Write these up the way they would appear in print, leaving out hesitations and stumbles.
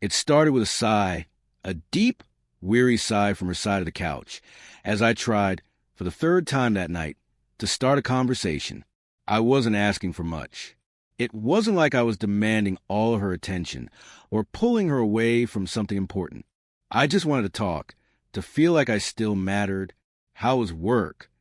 It started with a sigh, a deep, weary sigh from her side of the couch, as I tried, for the third time that night, to start a conversation. I wasn't asking for much. It wasn't like I was demanding all of her attention or pulling her away from something important. I just wanted to talk, to feel like I still mattered. How was work?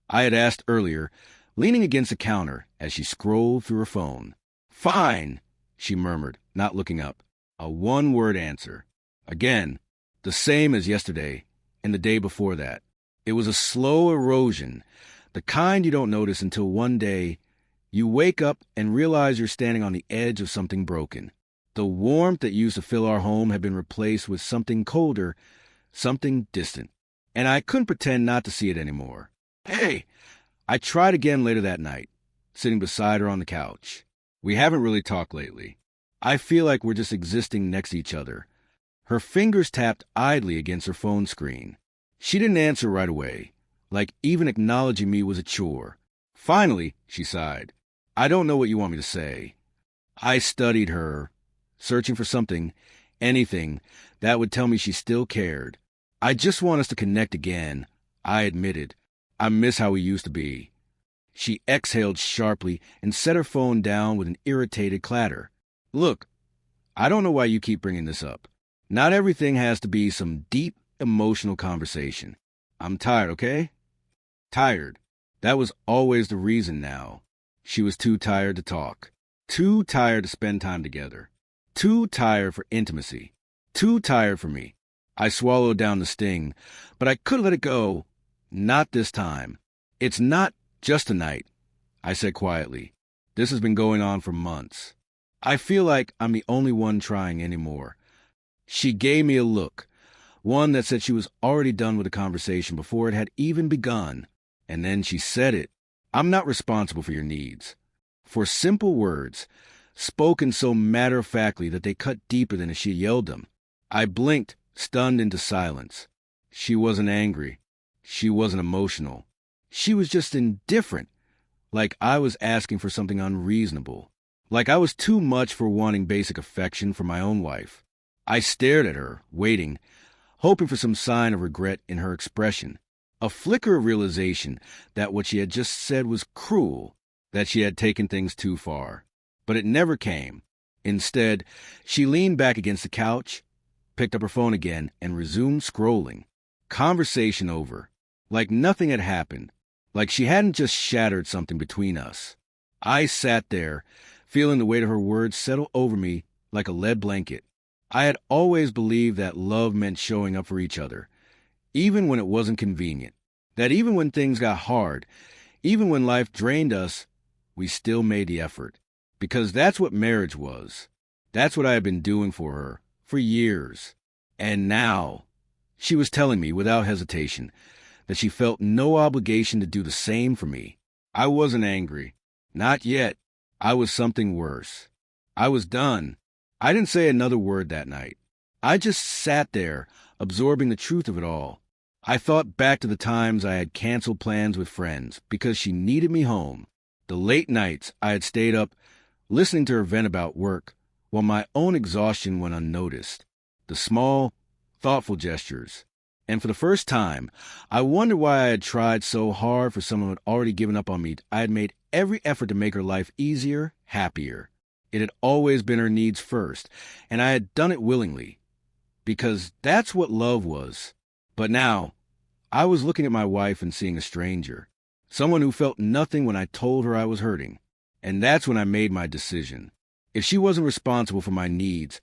I had asked earlier, leaning against the counter as she scrolled through her phone. Fine, she murmured, not looking up. A one-word answer. Again, the same as yesterday and the day before that. It was a slow erosion, the kind you don't notice until one day you wake up and realize you're standing on the edge of something broken. The warmth that used to fill our home had been replaced with something colder, something distant. And I couldn't pretend not to see it anymore. Hey! I tried again later that night, sitting beside her on the couch. We haven't really talked lately. I feel like we're just existing next to each other. Her fingers tapped idly against her phone screen. She didn't answer right away, like even acknowledging me was a chore. Finally, she sighed. I don't know what you want me to say. I studied her, searching for something, anything, that would tell me she still cared. I just want us to connect again, I admitted. I miss how we used to be. She exhaled sharply and set her phone down with an irritated clatter. Look, I don't know why you keep bringing this up. Not everything has to be some deep, emotional conversation. I'm tired, okay? Tired. That was always the reason now. She was too tired to talk. Too tired to spend time together. Too tired for intimacy. Too tired for me. I swallowed down the sting, but I couldn't let it go. Not this time. It's not just tonight, I said quietly. This has been going on for months. I feel like I'm the only one trying anymore. She gave me a look, one that said she was already done with the conversation before it had even begun. And then she said it. I'm not responsible for your needs. For simple words, spoken so matter-of-factly that they cut deeper than if she yelled them. I blinked, stunned into silence. She wasn't angry. She wasn't emotional. She was just indifferent, like I was asking for something unreasonable, like I was too much for wanting basic affection from my own wife. I stared at her, waiting, hoping for some sign of regret in her expression, a flicker of realization that what she had just said was cruel, that she had taken things too far. But it never came. Instead, she leaned back against the couch, picked up her phone again, and resumed scrolling. Conversation over. Like nothing had happened. Like she hadn't just shattered something between us. I sat there, feeling the weight of her words settle over me like a lead blanket. I had always believed that love meant showing up for each other, even when it wasn't convenient. That even when things got hard, even when life drained us, we still made the effort. Because that's what marriage was. That's what I had been doing for her, for years. And now, she was telling me without hesitation that she felt no obligation to do the same for me. I wasn't angry. Not yet. I was something worse. I was done. I didn't say another word that night. I just sat there, absorbing the truth of it all. I thought back to the times I had canceled plans with friends because she needed me home. The late nights I had stayed up listening to her vent about work while my own exhaustion went unnoticed. The small, thoughtful gestures. And for the first time, I wondered why I had tried so hard for someone who had already given up on me. I had made every effort to make her life easier, happier. It had always been her needs first, and I had done it willingly, because that's what love was. But now, I was looking at my wife and seeing a stranger, someone who felt nothing when I told her I was hurting. And that's when I made my decision. If she wasn't responsible for my needs,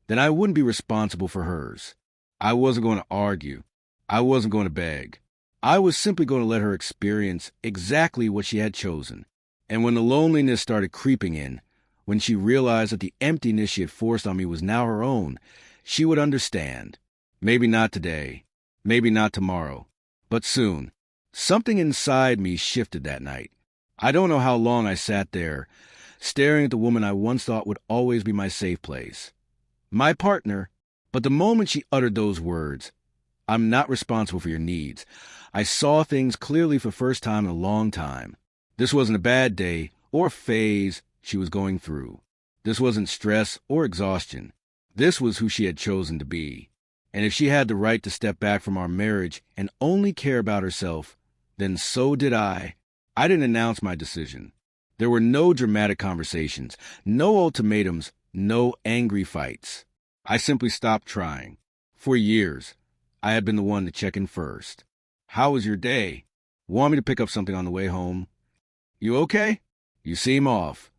then I wouldn't be responsible for hers. I wasn't going to argue. I wasn't going to beg. I was simply going to let her experience exactly what she had chosen. And when the loneliness started creeping in, when she realized that the emptiness she had forced on me was now her own, she would understand. Maybe not today. Maybe not tomorrow. But soon. Something inside me shifted that night. I don't know how long I sat there, staring at the woman I once thought would always be my safe place. My partner. But the moment she uttered those words, I'm not responsible for your needs, I saw things clearly for the first time in a long time. This wasn't a bad day or phase she was going through. This wasn't stress or exhaustion. This was who she had chosen to be. And if she had the right to step back from our marriage and only care about herself, then so did I. I didn't announce my decision. There were no dramatic conversations, no ultimatums, no angry fights. I simply stopped trying. For years, I had been the one to check in first. How was your day? Want me to pick up something on the way home? You okay? You seem off.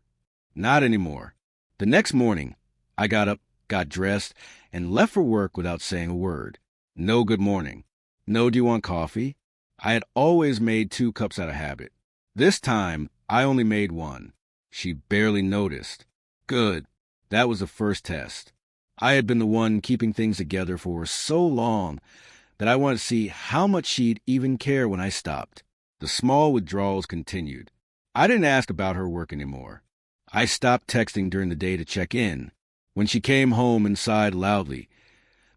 Not anymore. The next morning, I got up, got dressed, and left for work without saying a word. No good morning. No, do you want coffee? I had always made 2 cups out of habit. This time, I only made 1. She barely noticed. Good. That was the first test. I had been the one keeping things together for so long that I wanted to see how much she'd even care when I stopped. The small withdrawals continued. I didn't ask about her work anymore. I stopped texting during the day to check in. When she came home and sighed loudly,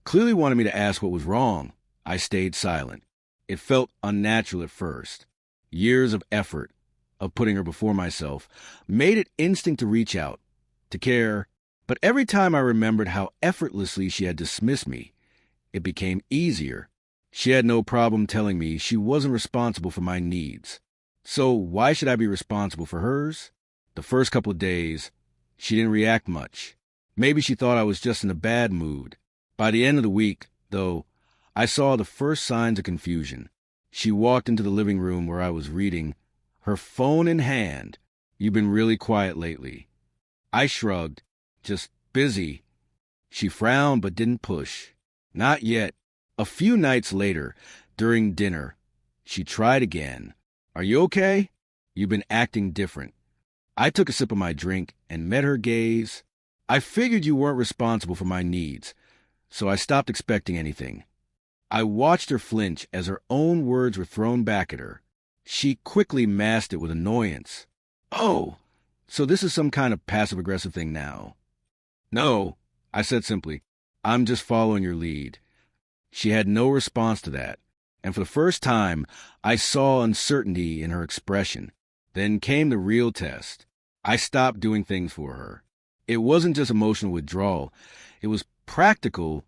clearly wanted me to ask what was wrong, I stayed silent. It felt unnatural at first. Years of effort, of putting her before myself, made it instinct to reach out, to care. But every time I remembered how effortlessly she had dismissed me, it became easier. She had no problem telling me she wasn't responsible for my needs. So why should I be responsible for hers? The first couple of days, she didn't react much. Maybe she thought I was just in a bad mood. By the end of the week, though, I saw the first signs of confusion. She walked into the living room where I was reading, her phone in hand. You've been really quiet lately. I shrugged. Just busy. She frowned but didn't push. Not yet. A few nights later, during dinner, she tried again. Are you okay? You've been acting different. I took a sip of my drink and met her gaze. I figured you weren't responsible for my needs, so I stopped expecting anything. I watched her flinch as her own words were thrown back at her. She quickly masked it with annoyance. Oh, so this is some kind of passive-aggressive thing now. No, I said simply, I'm just following your lead. She had no response to that, and for the first time, I saw uncertainty in her expression. Then came the real test. I stopped doing things for her. It wasn't just emotional withdrawal. It was practical,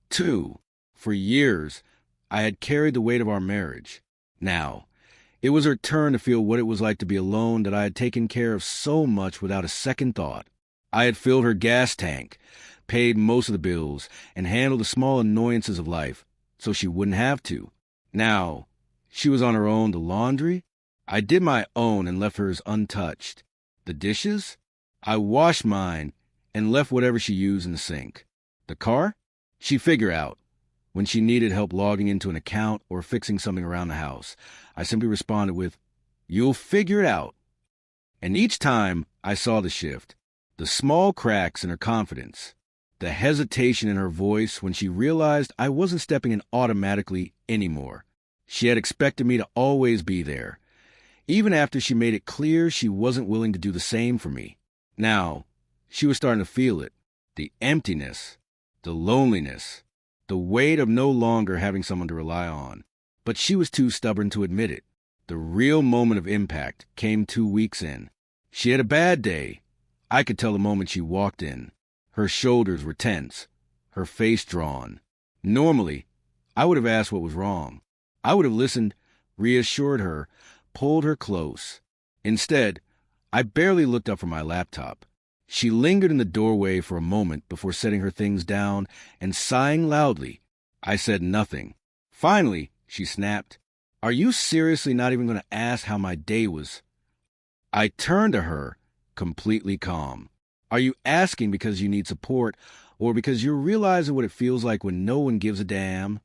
too. For years, I had carried the weight of our marriage. Now, it was her turn to feel what it was like to be alone that I had taken care of so much without a second thought. I had filled her gas tank, paid most of the bills, and handled the small annoyances of life, so she wouldn't have to. Now, she was on her own. The laundry? I did my own and left hers untouched. The dishes? I washed mine and left whatever she used in the sink. The car? She'd figure out. When she needed help logging into an account or fixing something around the house, I simply responded with, "You'll figure it out." And each time I saw the shift, the small cracks in her confidence, the hesitation in her voice when she realized I wasn't stepping in automatically anymore. She had expected me to always be there, even after she made it clear she wasn't willing to do the same for me. Now, she was starting to feel it, the emptiness, the loneliness, the weight of no longer having someone to rely on. But she was too stubborn to admit it. The real moment of impact came 2 weeks in. She had a bad day. I could tell the moment she walked in. Her shoulders were tense, her face drawn. Normally, I would have asked what was wrong. I would have listened, reassured her, pulled her close. Instead, I barely looked up from my laptop. She lingered in the doorway for a moment before setting her things down and sighing loudly. I said nothing. Finally, she snapped, "Are you seriously not even going to ask how my day was?" I turned to her, completely calm. "Are you asking because you need support or because you're realizing what it feels like when no one gives a damn?"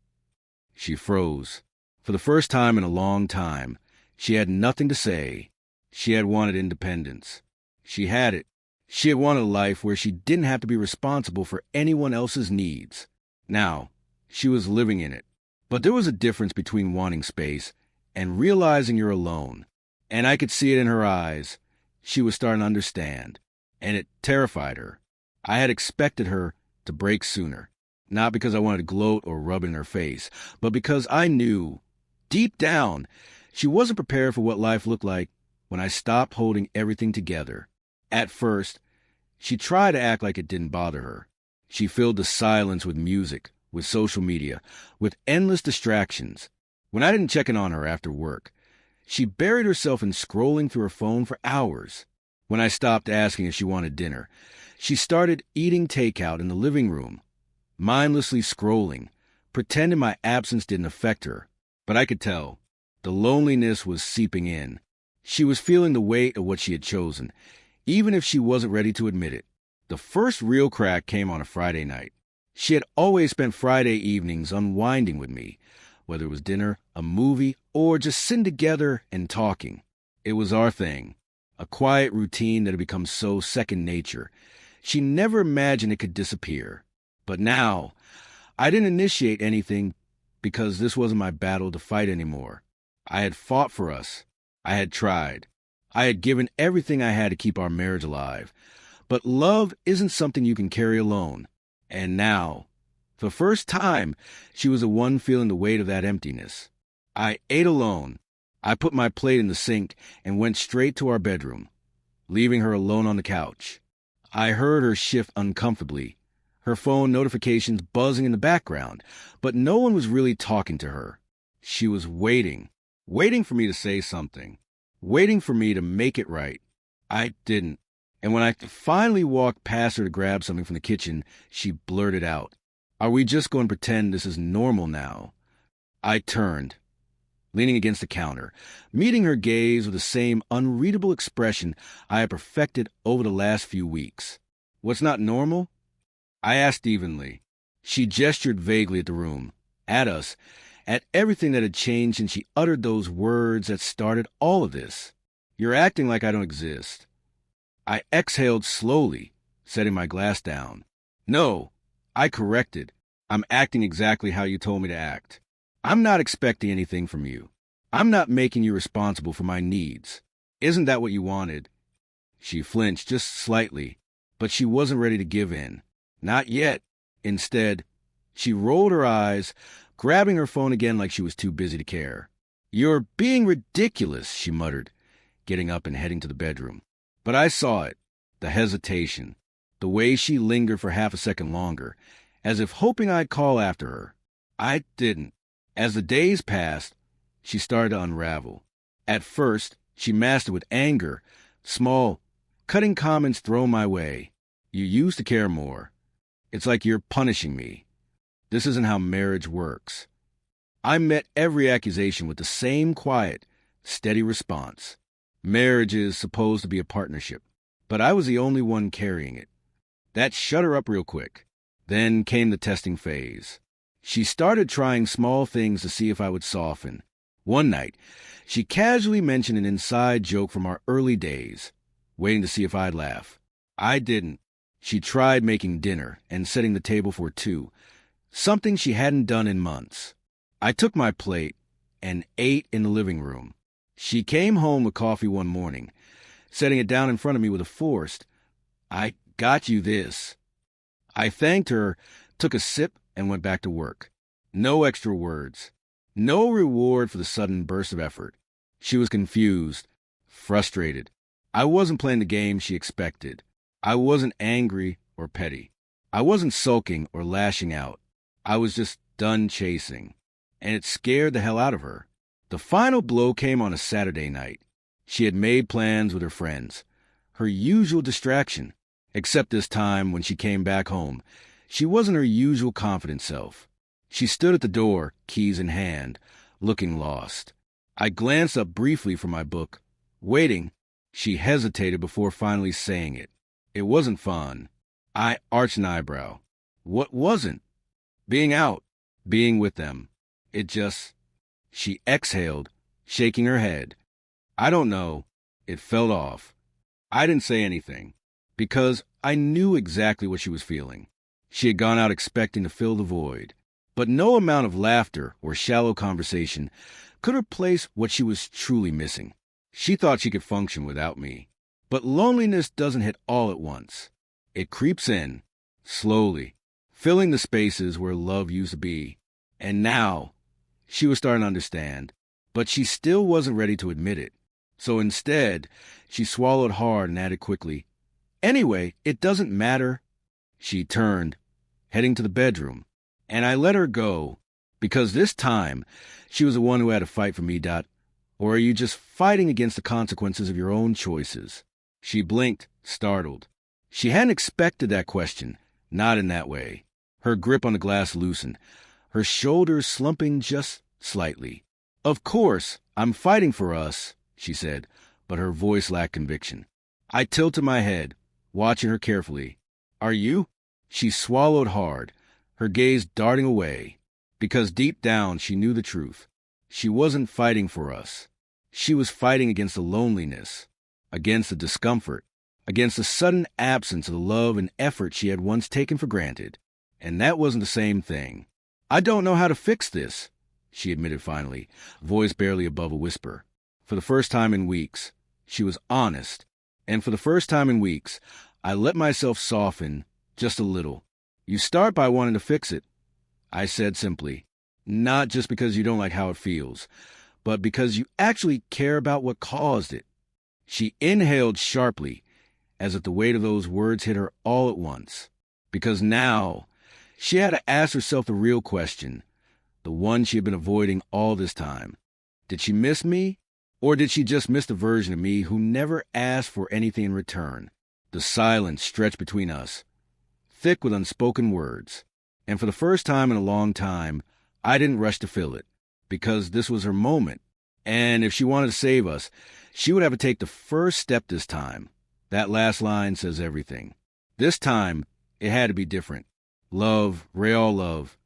She froze. For the first time in a long time, she had nothing to say. She had wanted independence. She had it. She had wanted a life where she didn't have to be responsible for anyone else's needs. Now, she was living in it. But there was a difference between wanting space and realizing you're alone. And I could see it in her eyes. She was starting to understand. And it terrified her. I had expected her to break sooner. Not because I wanted to gloat or rub it in her face, but because I knew, deep down, she wasn't prepared for what life looked like when I stopped holding everything together. At first, she tried to act like it didn't bother her. She filled the silence with music, with social media, with endless distractions. When I didn't check in on her after work, she buried herself in scrolling through her phone for hours. When I stopped asking if she wanted dinner, she started eating takeout in the living room, mindlessly scrolling, pretending my absence didn't affect her. But I could tell. The loneliness was seeping in. She was feeling the weight of what she had chosen, even if she wasn't ready to admit it. The first real crack came on a Friday night. She had always spent Friday evenings unwinding with me, whether it was dinner, a movie, or just sitting together and talking. It was our thing, a quiet routine that had become so second nature. She never imagined it could disappear. But now, I didn't initiate anything because this wasn't my battle to fight anymore. I had fought for us. I had tried. I had given everything I had to keep our marriage alive. But love isn't something you can carry alone. And now, for the first time, she was the one feeling the weight of that emptiness. I ate alone. I put my plate in the sink and went straight to our bedroom, leaving her alone on the couch. I heard her shift uncomfortably, her phone notifications buzzing in the background, but no one was really talking to her. She was waiting for me to say something, waiting for me to make it right. I didn't. And when I finally walked past her to grab something from the kitchen, she blurted out, "Are we just going to pretend this is normal now?" I turned, leaning against the counter, meeting her gaze with the same unreadable expression I had perfected over the last few weeks. "What's not normal?" I asked evenly. She gestured vaguely at the room, at us, at everything that had changed since she uttered those words that started all of this. "You're acting like I don't exist." I exhaled slowly, setting my glass down. "No," I corrected. "I'm acting exactly how you told me to act. I'm not expecting anything from you. I'm not making you responsible for my needs. Isn't that what you wanted?" She flinched just slightly, but she wasn't ready to give in. Not yet. Instead, she rolled her eyes, grabbing her phone again like she was too busy to care. "You're being ridiculous," she muttered, getting up and heading to the bedroom. But I saw it, the hesitation, the way she lingered for half a second longer, as if hoping I'd call after her. I didn't. As the days passed, she started to unravel. At first, she masked it with anger, small, cutting comments thrown my way. "You used to care more. It's like you're punishing me. This isn't how marriage works." I met every accusation with the same quiet, steady response. Marriage is supposed to be a partnership, but I was the only one carrying it. That shut her up real quick. Then came the testing phase. She started trying small things to see if I would soften. One night, she casually mentioned an inside joke from our early days, waiting to see if I'd laugh. I didn't. She tried making dinner and setting the table for two, something she hadn't done in months. I took my plate and ate in the living room. She came home with coffee one morning, setting it down in front of me with a forced, "I got you this." I thanked her, took a sip, and went back to work. No extra words. No reward for the sudden burst of effort. She was confused, frustrated. I wasn't playing the game she expected. I wasn't angry or petty. I wasn't sulking or lashing out. I was just done chasing. And it scared the hell out of her. The final blow came on a Saturday night. She had made plans with her friends, her usual distraction, except this time when she came back home. She wasn't her usual confident self. She stood at the door, keys in hand, looking lost. I glanced up briefly from my book. Waiting, she hesitated before finally saying it. It wasn't fun. I arched an eyebrow. What wasn't? Being out, being with them. It just... She exhaled, shaking her head. I don't know. It fell off. I didn't say anything, because I knew exactly what she was feeling. She had gone out expecting to fill the void. But no amount of laughter or shallow conversation could replace what she was truly missing. She thought she could function without me. But loneliness doesn't hit all at once. It creeps in, slowly, filling the spaces where love used to be. And now, she was starting to understand, but she still wasn't ready to admit it. So instead, she swallowed hard and added quickly, "Anyway, it doesn't matter." She turned, heading to the bedroom. And I let her go, because this time, she was the one who had to fight for me, Dot. Or are you just fighting against the consequences of your own choices? She blinked, startled. She hadn't expected that question, not in that way. Her grip on the glass loosened, her shoulders slumping just slightly. Of course, I'm fighting for us, she said, but her voice lacked conviction. I tilted my head, watching her carefully. Are you? She swallowed hard, her gaze darting away, because deep down she knew the truth. She wasn't fighting for us. She was fighting against the loneliness, against the discomfort, against the sudden absence of the love and effort she had once taken for granted. And that wasn't the same thing. I don't know how to fix this, she admitted finally, voice barely above a whisper. For the first time in weeks, she was honest. And for the first time in weeks, I let myself soften just a little. You start by wanting to fix it, I said simply. Not just because you don't like how it feels, but because you actually care about what caused it. She inhaled sharply, as if the weight of those words hit her all at once. Because now, she had to ask herself the real question, the one she had been avoiding all this time. Did she miss me? Or did she just miss the version of me who never asked for anything in return? The silence stretched between us, thick with unspoken words. And for the first time in a long time, I didn't rush to fill it, because this was her moment. And if she wanted to save us, she would have to take the first step this time. That last line says everything. This time, it had to be different. Love, real love,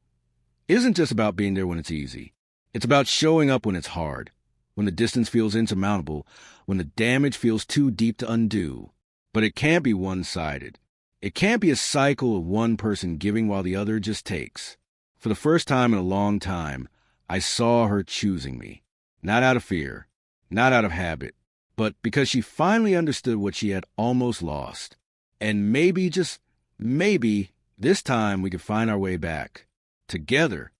isn't just about being there when it's easy. It's about showing up when it's hard, when the distance feels insurmountable, when the damage feels too deep to undo. But it can't be one-sided. It can't be a cycle of one person giving while the other just takes. For the first time in a long time, I saw her choosing me. Not out of fear, not out of habit, but because she finally understood what she had almost lost. And maybe, just maybe, this time we could find our way back. Together.